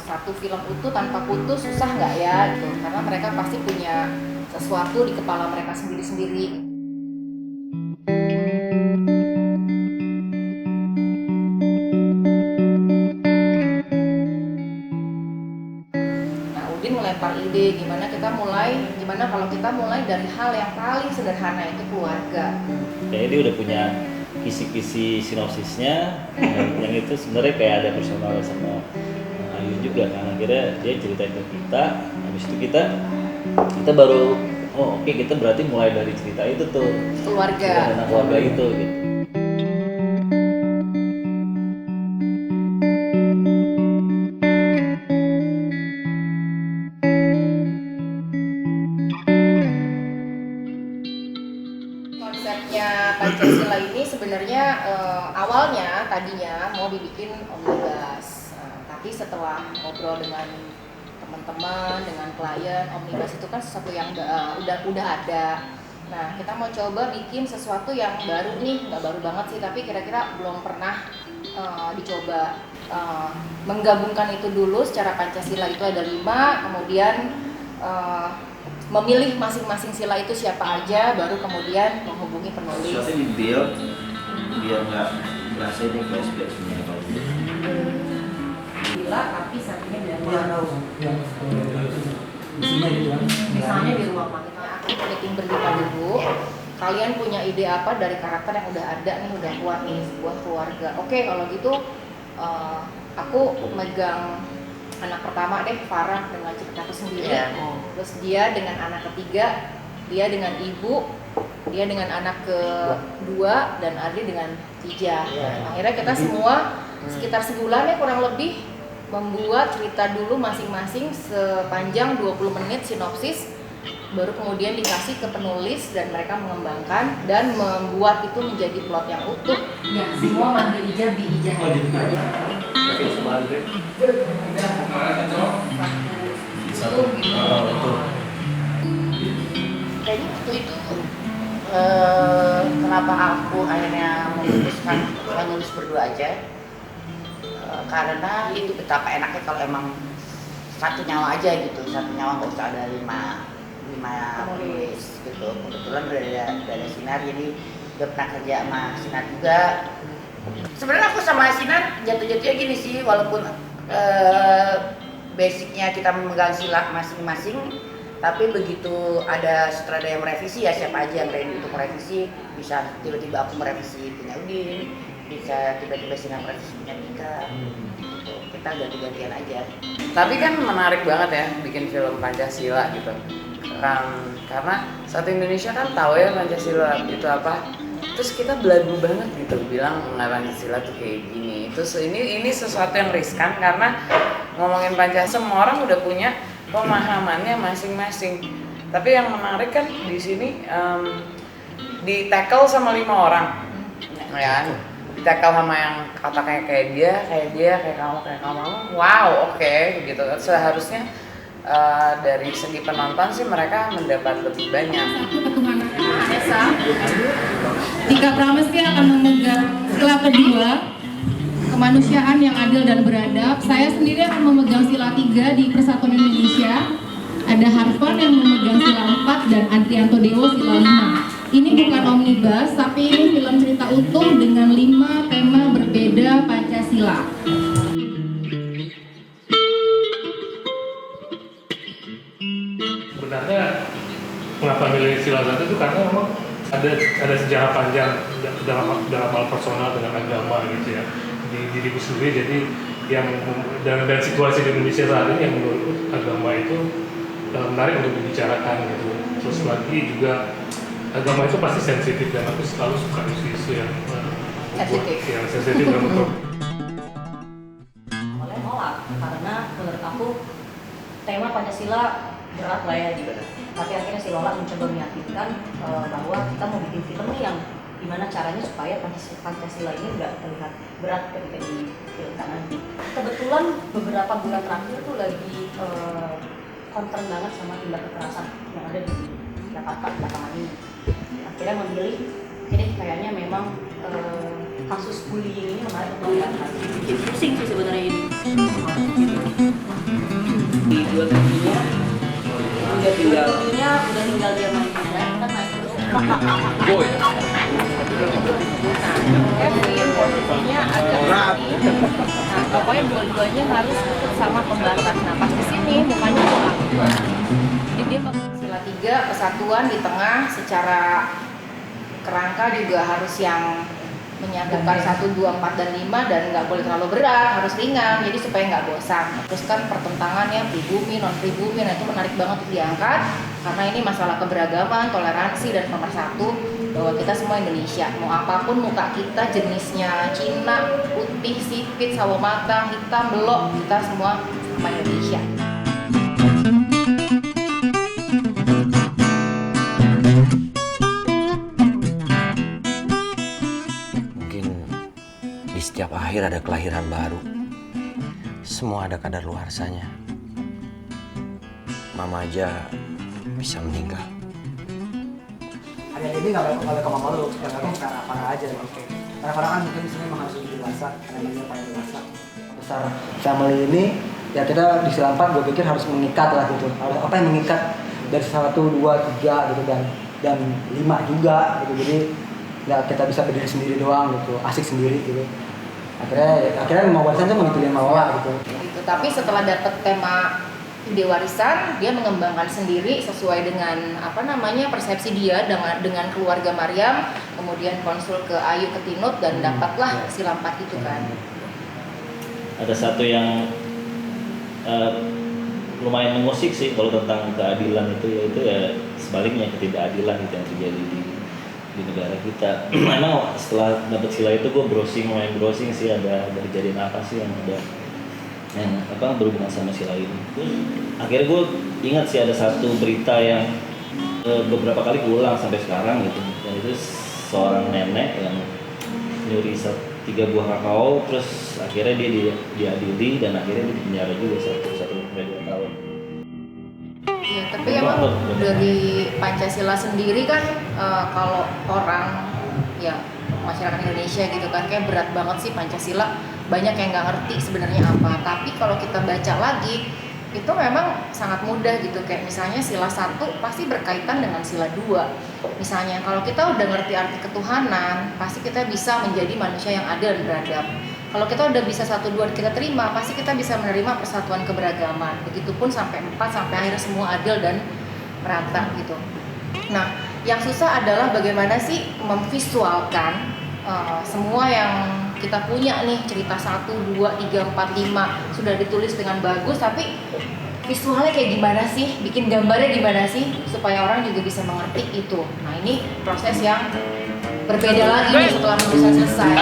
satu film utuh tanpa putus susah nggak ya gitu, karena mereka pasti punya sesuatu di kepala mereka sendiri-sendiri. Nah, Udin melempar ide gimana kalau kita mulai dari hal yang paling sederhana, itu keluarga. Kayaknya dia udah punya kisi-kisi sinopsisnya yang itu sebenarnya kayak ada personal sama Ayu juga kan. Akhirnya dia ceritain ke kita, habis itu kita baru oke, kita berarti mulai dari cerita itu tuh, Keluarga. tentang keluarga itu gitu. Konsepnya Pancasila ini sebenarnya awalnya tadinya mau dibikin omnibus, tapi setelah ngobrol dengan teman-teman, dengan klien, omnibus itu kan sesuatu yang udah ada. Nah, kita mau coba bikin sesuatu yang baru nih, nggak baru banget sih, tapi kira-kira belum pernah dicoba. Menggabungkan itu dulu secara Pancasila itu ada 5, kemudian memilih masing-masing sila itu siapa aja, baru kemudian menghubungi penulis. Sesuatu di build biar nggak berasa ini flashbacknya kalau gitu. Sila tapi satunya dari yang isinya gitu kan. misalnya di ruang makan. Aku meeting berlima dulu. Kalian punya ide apa dari karakter yang udah ada nih, udah kuat nih, sebuah keluarga. Oke, kalau gitu aku megang anak pertama deh, Farah, dengan ceritaku sendiri. Terus dia dengan anak ketiga, dia dengan ibu, dia dengan anak kedua, dan Adri dengan Tija. Akhirnya kita semua sekitar sebulan ya kurang lebih membuat cerita dulu masing-masing sepanjang 20 menit sinopsis, baru kemudian dikasih ke penulis dan mereka mengembangkan dan membuat itu menjadi plot yang utuh. Ya, semua manggil Ija bi Ija. Oke, sama Andre. Kayaknya waktu itu kenapa aku akhirnya memutuskan nulis berdua aja, karena itu betapa enaknya kalau emang satu nyawa aja gitu, satu nyawa nggak usah ada lima penulis gitu. Kebetulan dari Sinar, jadi udah pernah kerja sama Sinar juga. Sebenarnya aku sama Sinar jatuh-jatuhnya gini sih, walaupun basicnya kita memegang sila masing-masing, tapi begitu ada sutradara yang merevisi, ya siapa aja yang ready untuk merevisi, bisa tiba-tiba aku merevisi punya Udin, bisa tiba-tiba Sinar merevisi punya Nika, gitu. Kita ganti-gantian aja. Tapi kan menarik banget ya bikin film Pancasila gitu, karena satu Indonesia kan tahu ya Pancasila itu apa, terus kita belagu banget gitu bilang nggak, Pancasila tuh kayak gini. Terus ini sesuatu yang riskan karena ngomongin Pancasila semua orang udah punya pemahamannya masing-masing. Tapi yang menarik kan di sini di tackle sama 5 orang, ya. Di tackle sama yang kata kayak dia, kayak kamu. Wow, oke, gitu. Seharusnya dari segi penonton sih mereka mendapat lebih banyak. Tika Pramestia akan memegang sila kedua, kemanusiaan yang adil dan beradab. Saya sendiri akan memegang sila 3 di Persatuan Indonesia. Ada Harfan yang memegang sila 4 dan Adrianto Dewo sila 5. Ini bukan omnibus, tapi ini film cerita utuh dengan 5 tema berbeda Pancasila. Sebenarnya mengapa milih sila 1 itu karena memang ada sejarah panjang dalam hal personal dengan agama gitu ya di diriku sendiri. Jadi yang dan situasi di Indonesia saat ini yang menurut agama itu menarik untuk dibicarakan gitu. Terus lagi juga agama itu pasti sensitif dan aku selalu suka isu-isu yang sensitif dan betul. Awalnya nolak karena menurut aku tema Pancasila berat lah ya gitu. Tapi akhirnya si Lola mencoba meyakinkan bahwa kita mau bikin film yang gimana caranya supaya Pancasila ini nggak terlihat berat ketika difilmkan nanti. Kebetulan beberapa bulan terakhir tuh lagi concern banget sama tindak kekerasan yang ada di Jakarta belakangan ini. Akhirnya memilih, ini kayaknya memang kasus bullying ini menarik untuk dilihat. Bikin pusing sih sebenarnya ini. Dulunya udah tinggal dia main aja, kan naik dulu. Kevin posisinya agak ini. Nah, pokoknya dua-duanya harus ikut sama pembatas. Nah, pas di sini mukanya bola. Jadi dia Sila 3 kesatuan di tengah, secara kerangka juga harus yang menyatukan 1, 2, 4, dan 5 dan nggak boleh terlalu berat, harus ringan, jadi supaya nggak bosan. Terus kan pertentangannya pribumi, non pribumi, nah itu menarik banget untuk diangkat karena ini masalah keberagaman, toleransi, dan nomor 1 bahwa kita semua Indonesia, mau apapun muka kita, jenisnya Cina, putih, sipit, sawo matang, hitam, belok, kita semua sama Indonesia. Di setiap akhir ada kelahiran baru. Semua ada kadaluarsanya. Mama aja bisa meninggal. Hari ini nggak boleh ke mama lu, yang lain ke Farah aja. Karena kan mungkin di sini memang harus lebih dewasa, karena dia paling dewasa. Besar family ini, ya kita di Sila 4 gue pikir harus mengikat lah gitu. Harus apa yang mengikat dari 1, 2, 3 gitu dan 5 juga gitu. Jadi nggak kita bisa berdiri sendiri doang gitu, asik sendiri gitu. Akhirnya mau warisan tuh mengikuti Mawa gitu. Tapi setelah dapet tema ide warisan, dia mengembangkan sendiri sesuai dengan persepsi dia dengan keluarga Maryam, kemudian konsul ke Ayu Ketinut dan dapatlah Sila 4 itu kan. Ada satu yang lumayan mengusik sih kalau tentang keadilan itu, yaitu ya sebaliknya ketidakadilan itu yang terjadi di negara kita. Memang setelah dapat sila itu gue lumayan browsing sih, ada kejadian apa sih yang berhubungan sama sila ini. Terus akhirnya gue ingat sih ada satu berita yang beberapa kali ulang sampai sekarang gitu. Dan itu seorang nenek yang nyuri 3 buah kakao, terus akhirnya dia diadili dan akhirnya dia dipenjara juga 1-2 tahun. Ya, tapi emang dari Pancasila sendiri kan kalau orang ya masyarakat Indonesia gitu kan kayak berat banget sih Pancasila, banyak yang nggak ngerti sebenarnya apa. Tapi kalau kita baca lagi itu memang sangat mudah gitu, kayak misalnya sila 1 pasti berkaitan dengan sila 2. Misalnya kalau kita udah ngerti arti ketuhanan, pasti kita bisa menjadi manusia yang adil dan beradab. Kalau kita udah bisa 1, 2 kita terima, pasti kita bisa menerima persatuan keberagaman. Begitupun sampai 4 sampai akhirnya semua adil dan merata gitu. Nah, yang susah adalah bagaimana sih memvisualkan semua yang kita punya nih, cerita 1, 2, 3, 4, 5 sudah ditulis dengan bagus, tapi visualnya kayak gimana sih, bikin gambarnya gimana sih supaya orang juga bisa mengerti itu. Nah, ini proses yang berbeda lagi nih setelah penulisan selesai.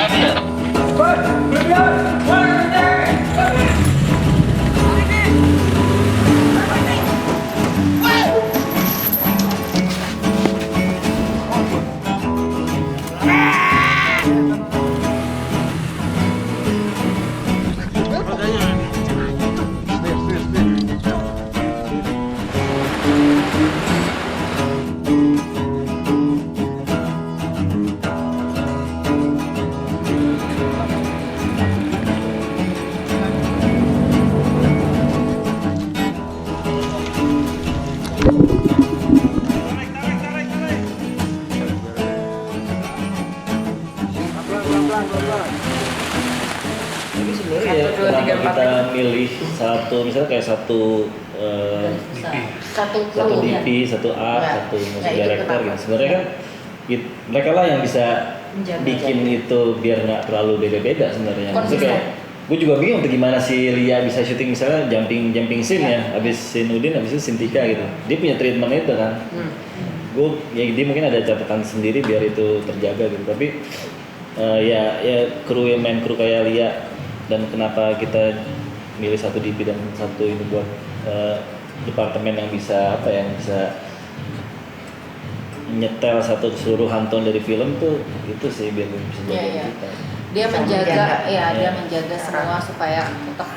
Jadi sebenarnya ya kenapa kita milih satu, misalnya kayak satu DP, satu art, satu musik director gitu. Sebenarnya kan mereka lah yang bisa bikin itu biar nggak terlalu beda-beda sebenarnya. Maksudnya kayak gue juga bingung tuh gimana si Lia bisa syuting misalnya jumping scene ya, habis scene Udin, habis itu scene Tika gitu. Dia punya treatment itu kan. Dia mungkin ada catatan sendiri biar itu terjaga gitu. Tapi ya main kru kayak Lia, dan kenapa kita milih satu DP dan satu ini buat departemen yang bisa bisa nyetel satu keseluruhan tone dari film tuh, itu sih biar bisa jaga kita. Dia menjaga semua supaya tetap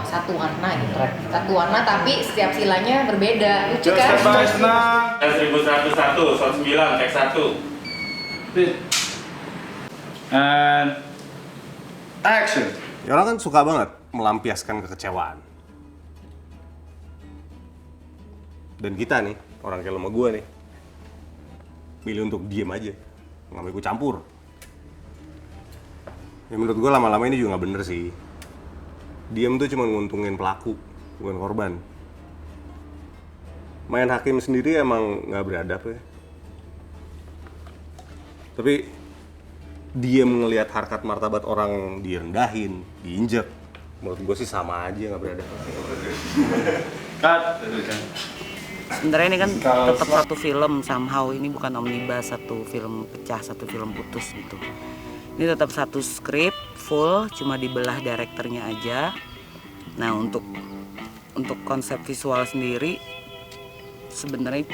satu warna gitu. Satu warna tapi setiap silanya berbeda. Lucu kan? 1101, 109, take 1. And action. Ya orang kan suka banget melampiaskan kekecewaan. Dan kita nih, orang kayak lo sama gue nih, milih untuk diem aja, nggak mau ikut campur. Ya menurut gue lama-lama ini juga nggak bener sih. Diem tuh cuma nguntungin pelaku, bukan korban. Main hakim sendiri emang nggak beradab ya. Tapi diem ngelihat harkat martabat orang direndahin, diinjek, menurut gue sih sama aja nggak beradab. Cut. Sebenarnya ini kan tetap satu film, somehow ini bukan omnibus, satu film pecah, satu film putus gitu. Ini tetap satu skrip full, cuma dibelah direkturnya aja. Nah untuk konsep visual sendiri sebenarnya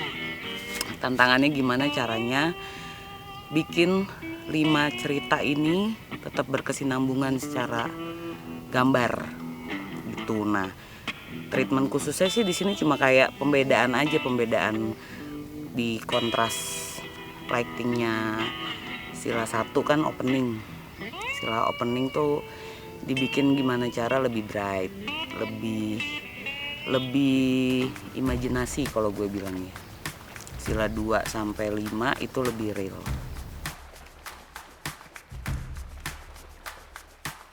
tantangannya gimana caranya bikin 5 cerita ini tetap berkesinambungan secara gambar gitu. Nah treatment khususnya sih di sini cuma kayak pembedaan aja, pembedaan di kontras lightingnya. Sila 1 kan opening. Sila opening tuh dibikin gimana cara lebih bright, lebih imajinasi kalau gue bilangnya. Sila 2 sampai 5 itu lebih real.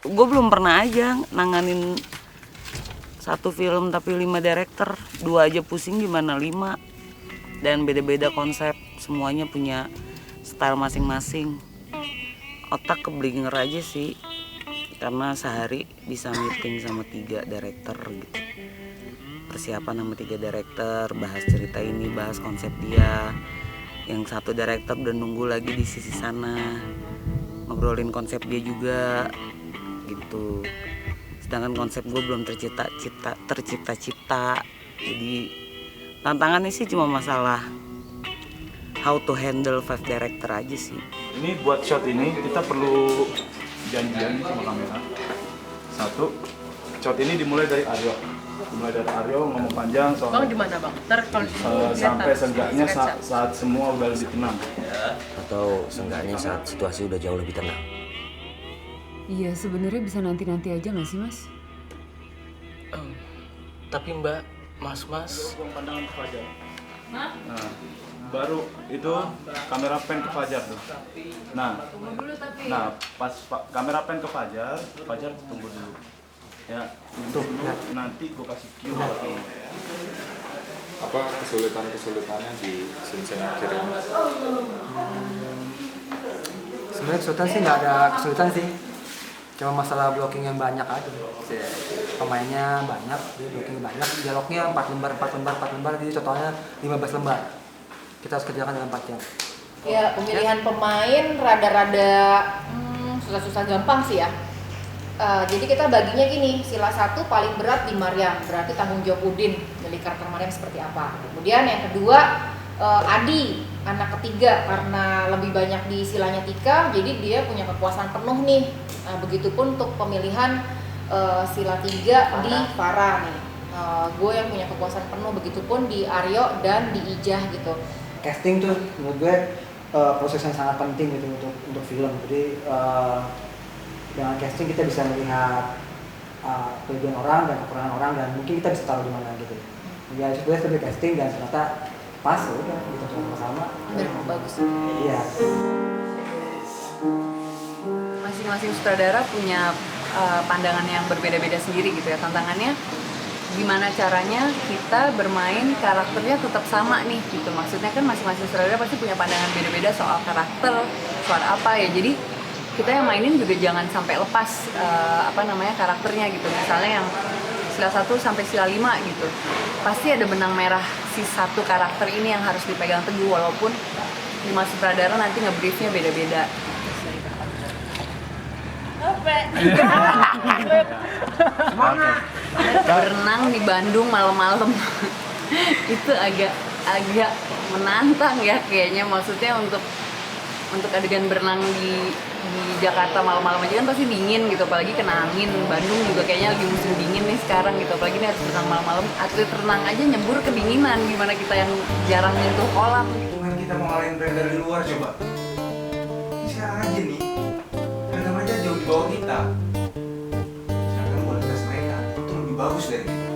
Gue belum pernah aja nanganin satu film tapi 5 director, 2 aja pusing gimana 5. Dan beda-beda konsep, semuanya punya style masing-masing. Otak keblinger aja sih, karena sehari bisa meeting sama 3 director gitu. Persiapan sama 3 director, bahas cerita ini, bahas konsep dia. Yang 1 director udah nunggu lagi di sisi sana, ngobrolin konsep dia juga gitu. Sedangkan konsep gue belum tercipta-cipta. Jadi tantangannya sih cuma masalah how to handle 5 director aja sih. Ini buat shot ini kita perlu janjian sama kamera. 1, shot ini dimulai dari Aryo. Ngomong panjang soal Bang di mana bang? Ntar kalau sampai seenggaknya saat semua udah lebih tenang. Atau seenggaknya saat situasi udah jauh lebih tenang. Iya, sebenarnya bisa nanti-nanti aja nggak sih, Mas? Tapi Mbak, Mas. Pandangan ke Fajar. Nah, baru itu kamera pen ke Fajar tuh. Nah, pas kamera pen ke Fajar tunggu dulu. Ya, untuk nanti gue kasih cue buat lo. Apa kesulitannya di scene akhir ini? Sebenarnya kesulitan sih nggak ada kesulitan sih. Cuma masalah blocking yang banyak aja. Pemainnya banyak, jadi blocking banyak. Dialognya 4 lembar, jadi totalnya 15 lembar. Kita harus kerjakan dalam 4 jam. Ya, pemilihan pemain rada-rada susah-susah gampang sih ya. Jadi kita baginya gini, sila 1 paling berat di Maryam, berarti tanggung jawab Udin dari karakter Maryam seperti apa. Kemudian yang kedua Adi, anak ketiga, karena lebih banyak di silanya Tika, jadi dia punya kekuasaan penuh nih. Nah, begitupun untuk pemilihan sila 3 di Farah nih. Gue yang punya kekuasaan penuh, begitupun di Aryo dan di Ijah gitu. Casting tuh menurut gue proses yang sangat penting gitu untuk film. Jadi dengan casting kita bisa melihat kelebihan orang dan kekurangan orang, dan mungkin kita bisa taruh di mana gitu. Ya sebenarnya lebih casting dan ternyata pas, udah kita sama-sama. Bagus. Iya. Masing-masing sutradara punya pandangan yang berbeda-beda sendiri gitu ya. Tantangannya gimana caranya kita bermain karakternya tetap sama nih gitu. Maksudnya kan masing-masing sutradara pasti punya pandangan beda-beda soal karakter, soal apa ya. Jadi kita yang mainin juga jangan sampai lepas karakternya gitu. Misalnya yang sila 1 sampai sila 5 gitu, pasti ada benang merah si satu karakter ini yang harus dipegang teguh, walaupun 5 sutradara nanti nge-briefnya beda-beda. Berenang di Bandung malam-malam itu agak menantang ya kayaknya. Maksudnya untuk adegan berenang di Jakarta malam-malam aja kan pasti dingin gitu, apalagi kena angin. Bandung juga kayaknya lagi musim dingin nih sekarang gitu, apalagi ini harus berenang malam-malam. Atlet renang aja nyebur kedinginan, gimana kita yang jarang nyentuh kolam. Bukan kita mau ngalahin brand dari luar coba. Sekarang aja nih, brand aja jauh di bawah kita. Sedangkan kualitas mereka itu lebih bagus dari kita.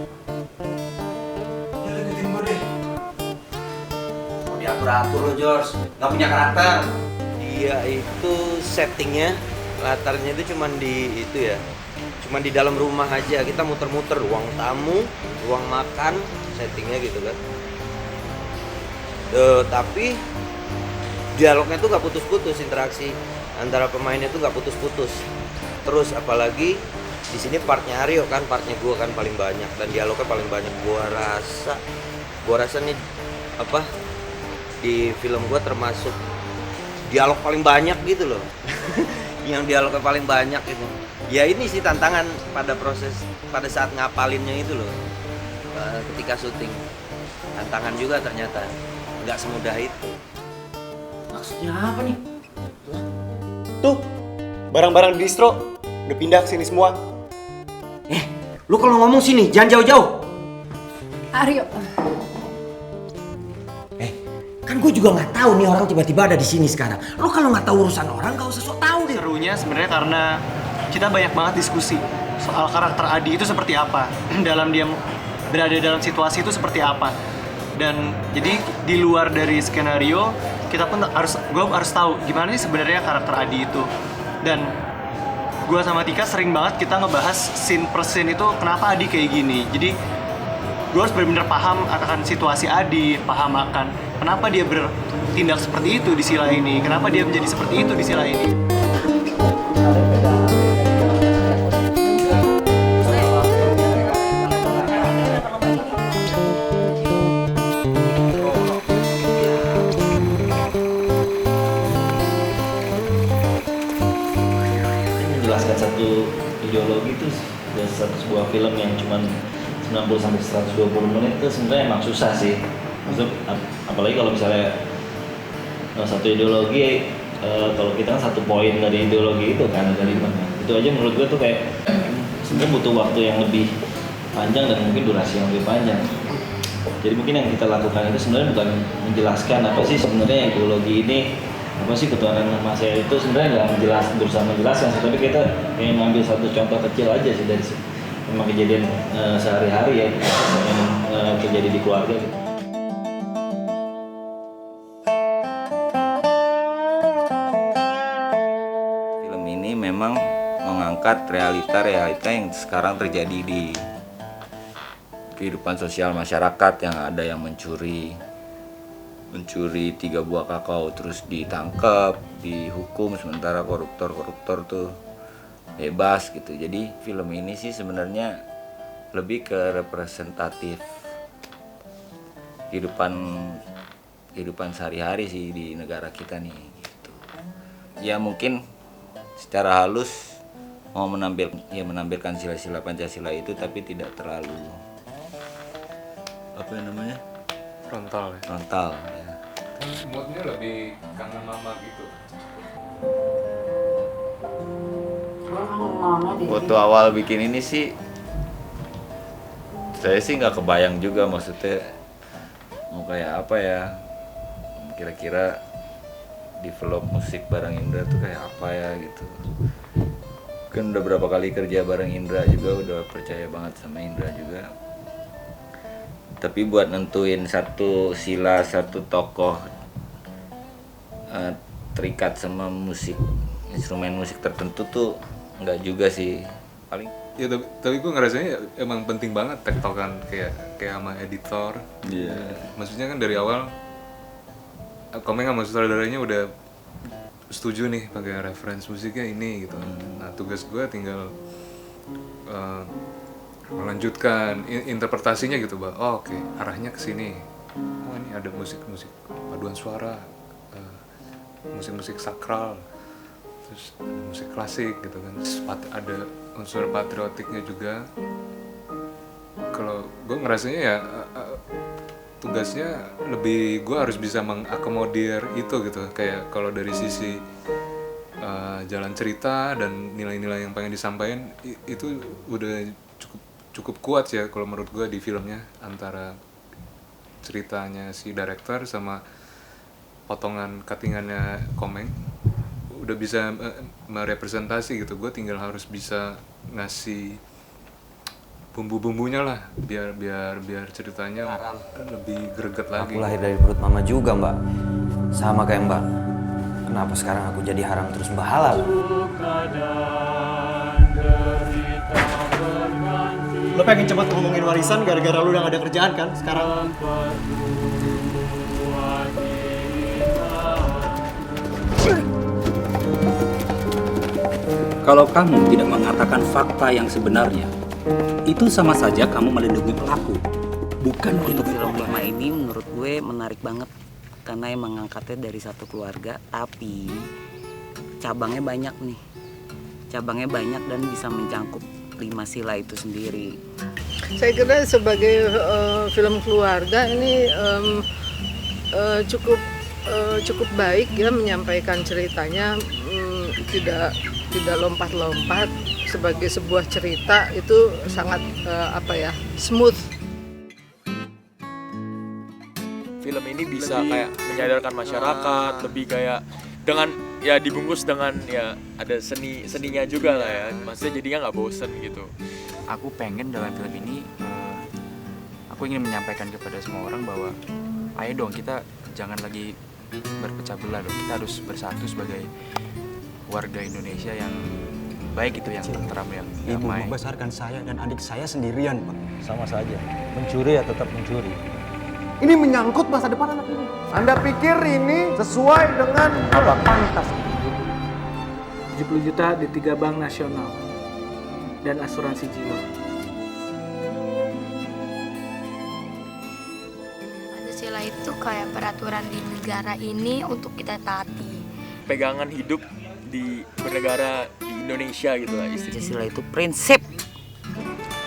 Ya ikutin gue deh. atur-atur lo George, nggak punya karakter. Dia itu settingnya, latarnya itu cuman di itu ya, cuman di dalam rumah aja. Kita muter-muter ruang tamu, ruang makan, settingnya gitu kan. Tapi dialognya tuh nggak putus-putus, interaksi antara pemainnya tuh nggak putus-putus. Terus apalagi di sini partnya Aryo kan, partnya gue kan paling banyak dan dialognya paling banyak. Gue rasa nih apa di film gue termasuk dialog paling banyak gitu loh. Yang dialognya paling banyak itu. Ya ini sih tantangan pada saat ngapalinnya itu loh. Ketika syuting tantangan juga ternyata, nggak semudah itu. Maksudnya apa nih? Tuh, barang-barang di distro udah pindah ke sini semua. Lu kalau ngomong sini jangan jauh-jauh. Aryo. Kan gue juga nggak tahu nih orang tiba-tiba ada di sini sekarang. Lu kalau nggak tahu urusan orang gak usah sok tahu deh. Serunya sebenarnya karena kita banyak banget diskusi soal karakter Adi itu seperti apa, dalam dia berada dalam situasi itu seperti apa. Dan jadi di luar dari skenario kita pun gue harus tahu gimana sih sebenarnya karakter Adi itu. Dan gue sama Tika sering banget kita ngebahas scene per scene itu kenapa Adi kayak gini. Jadi gue harus benar-benar paham akan situasi Adi, paham akan kenapa dia bertindak seperti itu di sila ini, kenapa dia menjadi seperti itu di sila ini. Menjelaskan satu ideologi itu dan satu sebuah film yang cuma 90-120 menit itu sebenarnya emang susah sih. Maksud, apalagi kalau misalnya satu ideologi, kalau kita kan satu poin dari ideologi itu kan dari mana, itu aja menurut gue tuh kayak sebenarnya butuh waktu yang lebih panjang dan mungkin durasi yang lebih panjang. Jadi mungkin yang kita lakukan itu sebenarnya bukan menjelaskan apa sih sebenarnya ideologi ini, apa sih ketuhanan manusia itu, sebenarnya nggak berusaha menjelaskan, tapi kita kayak ngambil satu contoh kecil aja sih dari memang kejadian sehari-hari ya, yang kejadian di keluarga gitu. Film ini memang mengangkat realita yang sekarang terjadi di kehidupan sosial masyarakat, yang ada yang mencuri 3 buah kakao terus ditangkap, dihukum, sementara koruptor tuh bebas gitu. Jadi film ini sih sebenarnya lebih ke representatif kehidupan sehari-hari sih di negara kita nih gitu. Ya mungkin secara halus mau menampilkan sila-sila Pancasila itu, tapi tidak terlalu apa namanya? Frontal ya. Moodnya lebih kangen mama gitu. Waktu awal bikin ini sih saya sih nggak kebayang juga, maksudnya mau kayak apa ya, kira-kira develop musik bareng Indra tuh kayak apa ya gitu. Kan udah berapa kali kerja bareng Indra juga, udah percaya banget sama Indra juga. Tapi buat nentuin satu sila, satu tokoh terikat sama musik, instrumen musik tertentu tuh nggak juga sih. Paling ya tapi gue ngerasanya emang penting banget tektokan kayak sama editor. Iya. Maksudnya kan dari awal Komeng sama sutradaranya udah setuju nih pakai reference musiknya ini gitu. Nah tugas gue tinggal melanjutkan interpretasinya gitu, Bang. Oh, oke, arahnya ke sini. Oh, ini ada musik paduan suara, musik sakral, terus musik klasik gitu kan. Ada unsur patriotiknya juga. Kalau gue ngerasanya ya tugasnya lebih gue harus bisa mengakomodir itu gitu. Kayak kalau dari sisi jalan cerita dan nilai-nilai yang pengen disampaikan itu udah cukup kuat ya kalau menurut gue di filmnya, antara ceritanya si director sama potongan cuttingannya Komeng udah bisa merepresentasi gitu. Gue tinggal harus bisa ngasih bumbu-bumbunya lah biar ceritanya lebih greget lagi. Aku lahir dari perut mama juga, Mbak. Sama kayak Mbak. Kenapa sekarang aku jadi haram terus berhalal? Lo pengen cepet ngomongin warisan gara-gara lu udah gak ada kerjaan kan sekarang? Kalau kamu tidak mengatakan fakta yang sebenarnya, itu sama saja kamu melindungi pelaku, bukan Untuk melindungi film orang Lima lain. ini menurut gue menarik banget karena emang ngangkatnya dari satu keluarga, tapi cabangnya banyak nih. Cabangnya banyak dan bisa mencangkup 5 sila itu sendiri. Saya kira sebagai film keluarga ini cukup baik ya menyampaikan ceritanya, tidak lompat-lompat. Sebagai sebuah cerita itu sangat smooth. Film ini bisa kayak menyadarkan masyarakat, lebih kayak dengan ya dibungkus dengan ya ada seninya juga lah ya, maksudnya jadinya nggak bosen gitu. Aku pengen dalam film ini aku ingin menyampaikan kepada semua orang bahwa ayo dong kita jangan lagi berpecah belah dong, kita harus bersatu sebagai warga Indonesia yang baik itu, yang tentram, yang Ibu damai. membesarkan saya dan adik saya sendirian, Pak. Sama saja, mencuri ya tetap mencuri. Ini menyangkut masa depan anak ini. Anda pikir ini sesuai dengan apa? Pantas. 70 juta di 3 bank nasional dan asuransi jiwa. Pancasila itu kayak peraturan di negara ini untuk kita taati. Pegangan hidup di bernegara di Indonesia gitu lah istilahnya. Pancasila itu prinsip.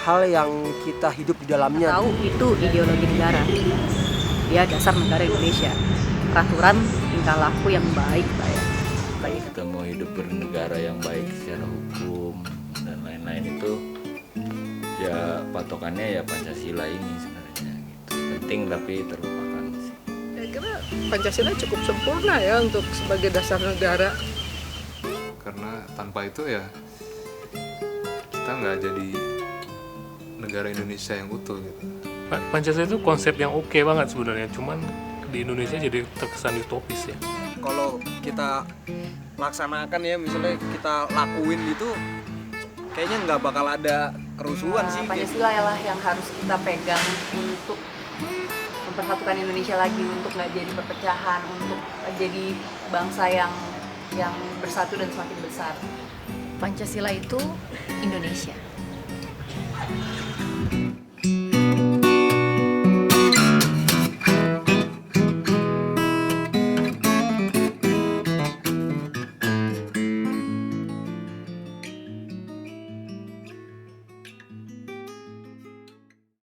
Hal yang kita hidup di dalamnya. Tahu itu ideologi negara. Dia dasar negara Indonesia. Peraturan tingkah laku yang baik lah ya. Kalau kita mau hidup bernegara yang baik secara hukum dan lain-lain itu ya patokannya ya Pancasila ini sebenarnya gitu. Penting tapi terlupakan sih. Saya kira Pancasila cukup sempurna ya untuk sebagai dasar negara. Karena tanpa itu ya kita nggak jadi negara Indonesia yang utuh gitu. Pancasila itu konsep yang oke banget sebenarnya, cuman di Indonesia jadi terkesan utopis ya. Kalau kita laksanakan ya, misalnya kita lakuin itu, kayaknya nggak bakal ada kerusuhan sih. Pancasila lah yang harus kita pegang untuk mempersatukan Indonesia lagi, untuk nggak jadi perpecahan, untuk jadi bangsa yang bersatu dan semakin besar. Pancasila itu Indonesia.